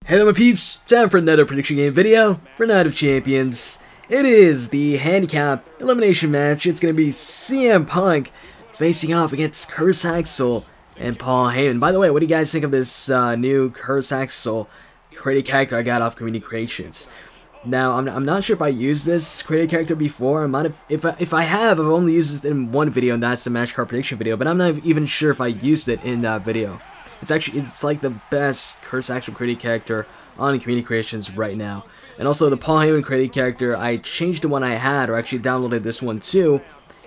Hello my peeps, time for another prediction game video for Night of Champions. It is the Handicap Elimination match. It's going to be CM Punk facing off against Axel and Paul Heyman. By the way, what do you guys think of this new Axel created character I got off Community Creations? Now, I'm not sure if I used this created character before. I might have, if I have, I've only used it in one video, and that's the match card prediction video, but I'm not even sure if I used it in that video. It's like the best Axel created character on Community Creations right now. And also the Paul Heyman created character, I changed the one I had, or actually downloaded this one too,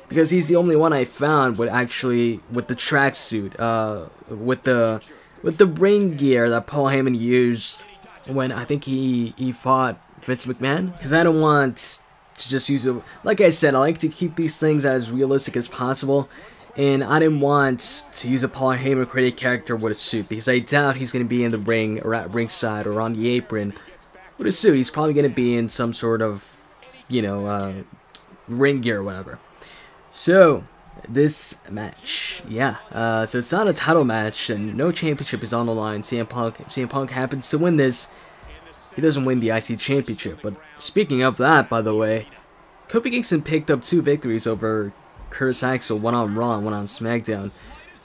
because he's the only one I found with the tracksuit, with the ring gear that Paul Heyman used when I think he fought Vince McMahon. Because I don't want to just use it. Like I said, I like to keep these things as realistic as possible. And I didn't want to use a Paul Heyman created character with a suit, because I doubt he's going to be in the ring or at ringside or on the apron with a suit. He's probably going to be in some sort of, you know, ring gear or whatever. So, this match, yeah. So it's not a title match and no championship is on the line. If CM Punk happens to win this, he doesn't win the IC championship. But speaking of that, by the way, Kofi Kingston picked up 2 victories over Axel, one on Raw and one on SmackDown.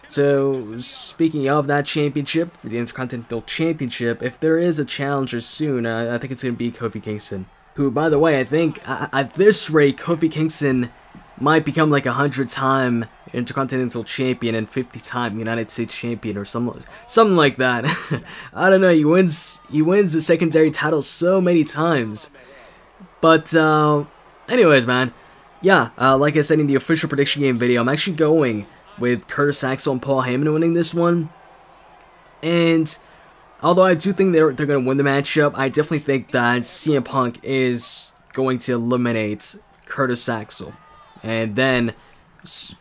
So, speaking of that championship, for the Intercontinental Championship, if there is a challenger soon, I think it's going to be Kofi Kingston. Who, by the way, I think at this rate, Kofi Kingston might become like 100-time Intercontinental Champion and 50-time United States Champion or something like that. I don't know. He wins the secondary title so many times. But anyways, man. Yeah, like I said in the official prediction game video, I'm actually going with Axel and Paul Heyman winning this one. And although I do think they're going to win the matchup, I definitely think that CM Punk is going to eliminate Axel. And then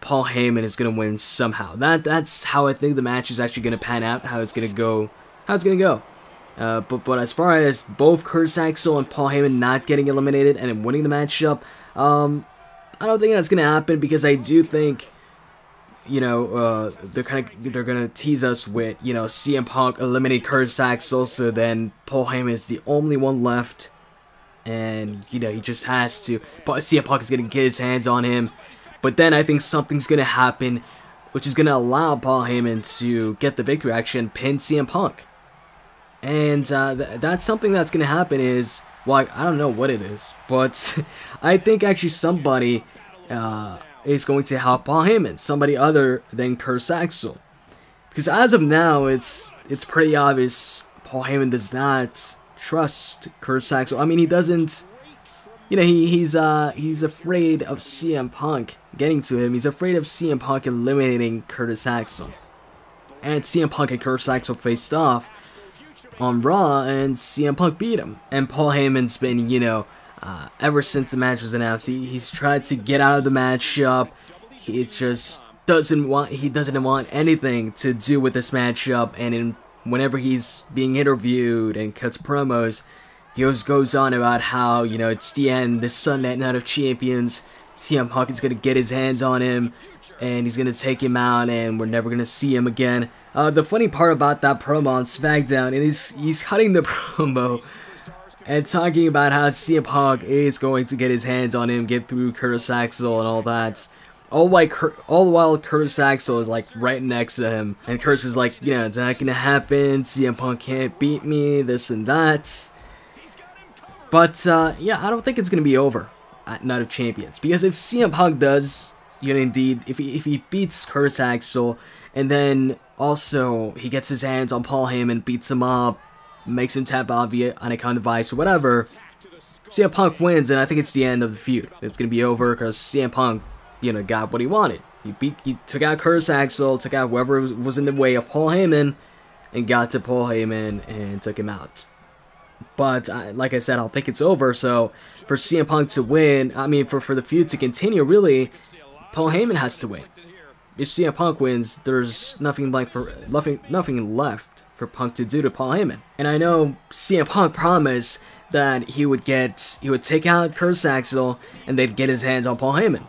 Paul Heyman is going to win somehow. That's how I think the match is actually going to pan out, how it's going to go. But as far as both Axel and Paul Heyman not getting eliminated and winning the matchup, I don't think that's gonna happen, because I do think, you know, they're gonna tease us with, you know, CM Punk eliminate Axel, so then Paul Heyman is the only one left, and you know he just has to. But CM Punk is gonna get his hands on him, but then I think something's gonna happen, which is gonna allow Paul Heyman to get the victory, actually, and pin CM Punk. And that's something that's gonna happen is. Well, I don't know what it is, but I think actually somebody is going to help Paul Heyman, somebody other than Axel. Because as of now, it's pretty obvious Paul Heyman does not trust Axel. I mean, he doesn't, you know, he's afraid of CM Punk getting to him. He's afraid of CM Punk eliminating Axel. And CM Punk and Axel faced off on Raw, and CM Punk beat him. And Paul Heyman's been, you know, ever since the match was announced, he's tried to get out of the matchup. He just doesn't want anything to do with this matchup. And whenever he's being interviewed and cuts promos, he always goes on about how, you know, it's the end, this Sunday Night of Champions, CM Punk is gonna get his hands on him, and he's gonna take him out, and we're never gonna see him again. The funny part about that promo on SmackDown is he's cutting the promo and talking about how CM Punk is going to get his hands on him, get through Axel and all that. All the while Axel is like right next to him, and Curtis is like, you know, it's not gonna happen. CM Punk can't beat me, this and that. But yeah, I don't think it's gonna be over at Night of Champions, because if CM Punk does, you know, indeed, if he beats Axel, and then also he gets his hands on Paul Heyman, beats him up, makes him tap out via an account device or whatever, CM Punk wins, and I think it's the end of the feud. It's gonna be over because CM Punk, you know, got what he wanted. He took out Axel, took out whoever was in the way of Paul Heyman, and got to Paul Heyman and took him out. But like I said, I don't think it's over. So for CM Punk to win, I mean, for the feud to continue, really, Paul Heyman has to win. If CM Punk wins, there's nothing left for Punk to do to Paul Heyman. And I know CM Punk promised that he would take out Axel and they'd get his hands on Paul Heyman.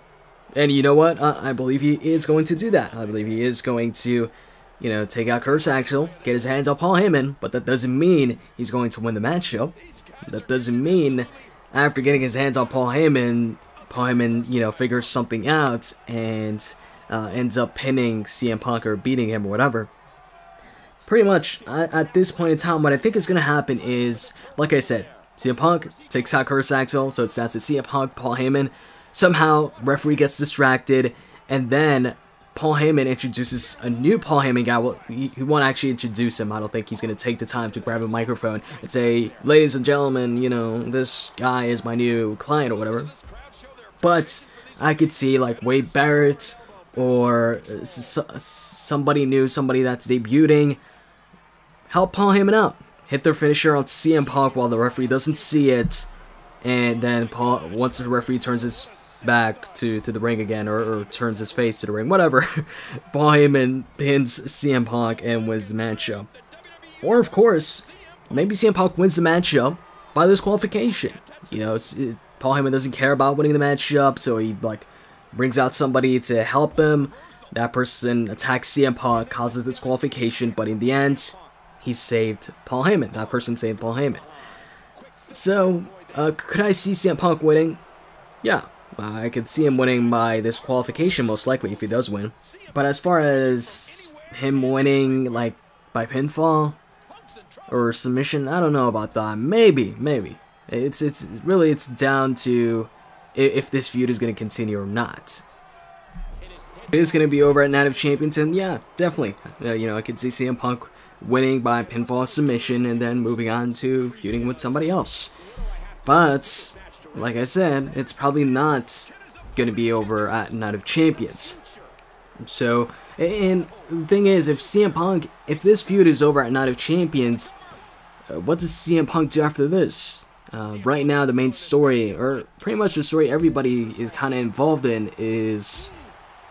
And you know what? I believe he is going to do that. I believe he is going to you know, take out Curtis Axel, get his hands on Paul Heyman, but that doesn't mean he's going to win the matchup. That doesn't mean after getting his hands on Paul Heyman, you know, figures something out and ends up pinning CM Punk or beating him or whatever. Pretty much, at this point in time, what I think is going to happen is, like I said, CM Punk takes out Curtis Axel, so it's down to CM Punk, Paul Heyman. Somehow, referee gets distracted, and then Paul Heyman introduces a new Paul Heyman guy. Well, he won't actually introduce him. I don't think he's going to take the time to grab a microphone and say, ladies and gentlemen, you know, this guy is my new client or whatever. But I could see, like, Wade Barrett or somebody new, somebody that's debuting, help Paul Heyman out. Hit their finisher on CM Punk while the referee doesn't see it. And then once the referee turns his back to the ring again, or turns his face to the ring, whatever, Paul Heyman pins CM Punk and wins the matchup. Or, of course, maybe CM Punk wins the matchup by disqualification. You know, Paul Heyman doesn't care about winning the matchup, so he, like, brings out somebody to help him. That person attacks CM Punk, causes disqualification, but in the end, he saved Paul Heyman. That person saved Paul Heyman. So, could I see CM Punk winning? Yeah, I could see him winning by disqualification, most likely, if he does win. But as far as him winning, like, by pinfall or submission, I don't know about that. Maybe. It's really down to if this feud is going to continue or not. If it is going to be over at Night of Champions, and yeah, definitely. You know, I could see CM Punk winning by pinfall submission and then moving on to feuding with somebody else. But, like I said, it's probably not going to be over at Night of Champions. So, and the thing is, if this feud is over at Night of Champions, what does CM Punk do after this? Right now, the main story, or pretty much the story everybody is kind of involved in, is,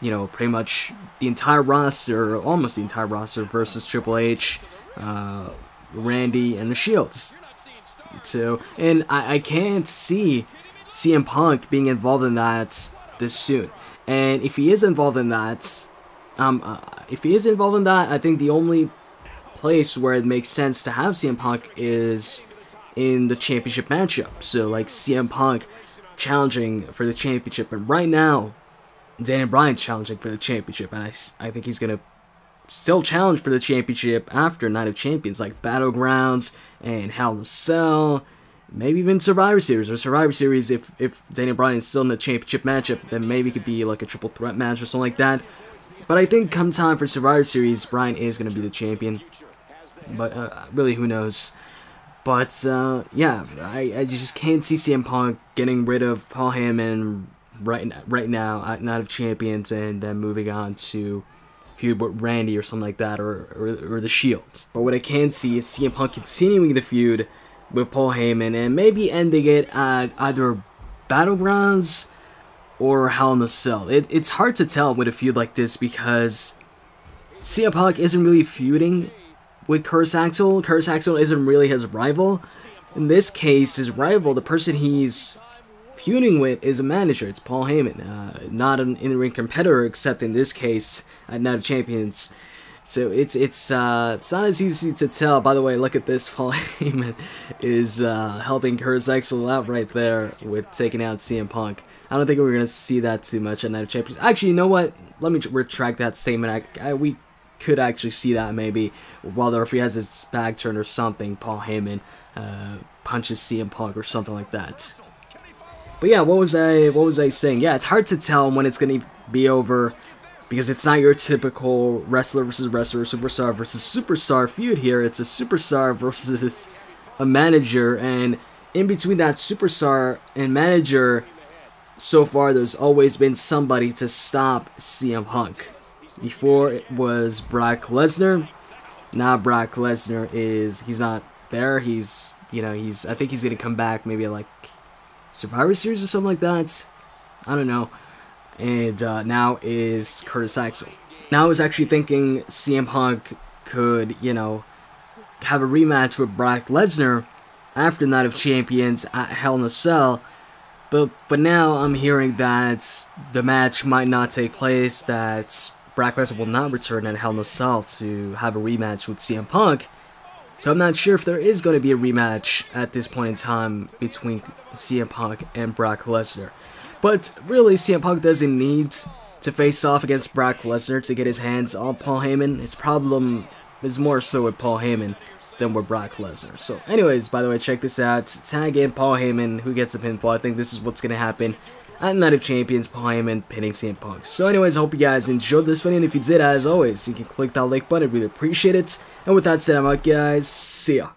you know, pretty much the entire roster, or almost the entire roster, versus Triple H, Randy, and the Shields. So, and I can't see CM Punk being involved in that this soon. And if he is involved in that, I think the only place where it makes sense to have CM Punk is in the championship matchup. So, like, CM Punk challenging for the championship, and right now, Daniel Bryan's challenging for the championship, and I think he's gonna still challenge for the championship after Night of Champions, like Battlegrounds and Hell in a Cell, maybe even Survivor Series. Or Survivor Series, if Daniel Bryan is still in the championship matchup, then maybe it could be like a triple threat match or something like that. But I think come time for Survivor Series, Bryan is gonna be the champion. But really, who knows? But yeah, I just can't see CM Punk getting rid of Paul Heyman right now at Night of Champions and then moving on to feud with Randy or something like that, or the Shield. But what I can see is CM Punk continuing the feud with Paul Heyman and maybe ending it at either Battlegrounds or Hell in a Cell. It's hard to tell with a feud like this because CM Punk isn't really feuding with Curtis Axel. Curtis Axel isn't really his rival. In this case, his rival, the person he's feuding with, is a manager. It's Paul Heyman, not an in-ring competitor, except in this case at Night of Champions. So it's not as easy to tell. By the way, look at this. Paul Heyman is helping Curtis Axel out right there with taking out CM Punk. I don't think we're gonna see that too much at Night of Champions. Actually, you know what? Let me retract that statement. We could actually see that maybe while the referee has his back turned or something. Paul Heyman punches CM Punk or something like that. But yeah, what was I saying? Yeah, it's hard to tell when it's gonna be over because it's not your typical wrestler versus wrestler, superstar versus superstar feud here. It's a superstar versus a manager, and in between that superstar and manager, so far there's always been somebody to stop CM Punk. Before it was Brock Lesnar. Now Brock Lesnar he's not there. I think he's gonna come back maybe like Survivor Series or something like that. I don't know. And now is Curtis Axel. Now I was actually thinking CM Punk could, have a rematch with Brock Lesnar after Night of Champions at Hell in a Cell. But now I'm hearing that the match might not take place, that Brock Lesnar will not return at Hell in a Cell to have a rematch with CM Punk. So I'm not sure if there is going to be a rematch at this point in time between CM Punk and Brock Lesnar. But really, CM Punk doesn't need to face off against Brock Lesnar to get his hands on Paul Heyman. His problem is more so with Paul Heyman than with Brock Lesnar. So anyways, by the way, check this out. Tag in Paul Heyman, who gets the pinfall. I think this is what's going to happen at Night of Champions, Paul Heyman pinning CM Punk. So anyways, I hope you guys enjoyed this video, and if you did, as always, you can click that like button. I'd really appreciate it. And with that said, I'm out, guys. See ya.